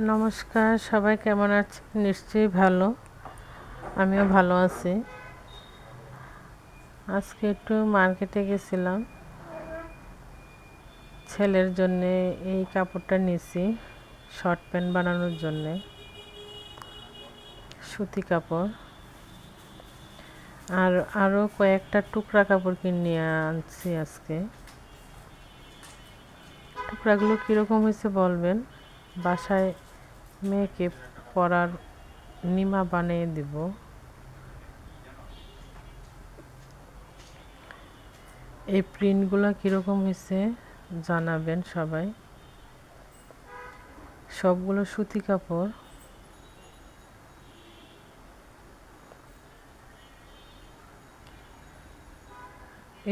নমস্কার, সবাই কেমন আছেন? নিশ্চয়ই ভালো। আমিও ভালো আছি। আজকে একটু মার্কেটে গেছিলাম, ছেলের জন্যে এই কাপড়টা নিয়েছি শর্ট প্যান্ট বানানোর জন্যে, সুতি কাপড়। আর আরও কয়েকটা টুকরা কাপড় কিনে আনছি আজকে। টুকরাগুলো কীরকম হয়েছে বলবেন, বাসায় মেয়েকে পরার নিমা বানিয়ে দিব। এই প্রিন্টগুলো কীরকম হয়েছে জানাবেন সবাই। সবগুলো সুতি কাপড়।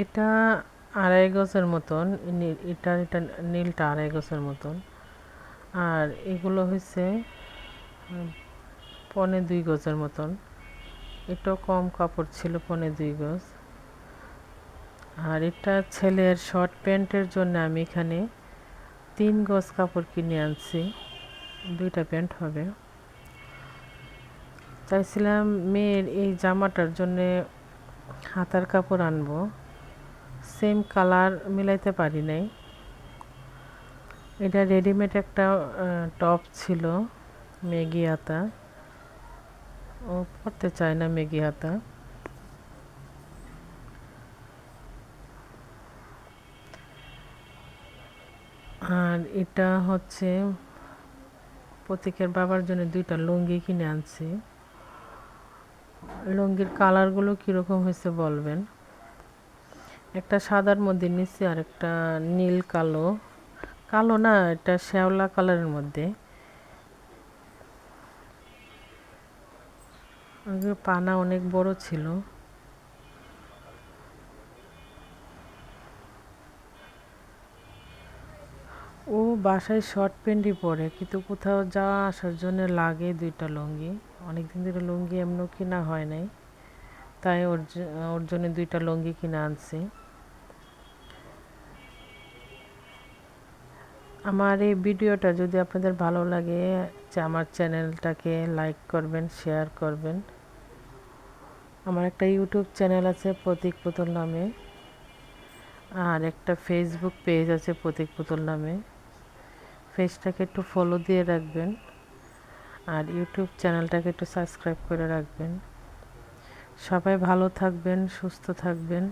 এটা 2.5 গজের মতন, এটা নীলটা 2.5 গজের মতন। আর এগুলো হয়েছে 1.25 গজের মতন। এটাও কম কাপড় ছিল, 1.25 গজ। আর এটা ছেলের শর্ট প্যান্টের জন্য আমি এখানে 3 গজ কাপড় কিনে আনছি, 2টা প্যান্ট হবে। চাইছিলাম মেয়ের এই জামাটার জন্যে হাতার কাপড় আনবো, সেম কালার মিলাইতে পারি নাই। এটা রেডিমেড একটা টপ ছিল, মেগি হাতা। ও পরতে চায় না মেগি হাতা। আর এটা হচ্ছে প্রতীকের বাবার জন্য 2টা লুঙ্গি কিনে আনছি। লুঙ্গির কালারগুলো কীরকম হয়েছে বলবেন। একটা সাদার মধ্যে নিচ্ছি, আর একটা নীল কালো, কালো না, এটা শ্যাওলা কালারের মধ্যে। পানা অনেক বড় ছিল। ও বাসায় শর্ট প্যান্টই পরে, কিন্তু কোথাও যাওয়া আসার জন্য লাগে 2টা লুঙ্গি। অনেকদিন ধরে লুঙ্গি এমনও কিনা হয় নাই, তাই ওর জন্য 2টা লুঙ্গি কিনে আনছি। আমার এই ভিডিওটা যদি আপনাদের ভালো লাগে, আমার চ্যানেলটাকে লাইক করবেন, শেয়ার করবেন। আমার একটা ইউটিউব চ্যানেল আছে প্রতীক পুতুল নামে, আর একটা ফেসবুক পেজ আছে প্রতীক পুতুল নামে। পেজটাকে একটু ফলো দিয়ে রাখবেন, আর ইউটিউব চ্যানেলটাকে একটু সাবস্ক্রাইব করে রাখবেন। সবাই ভালো থাকবেন, সুস্থ থাকবেন।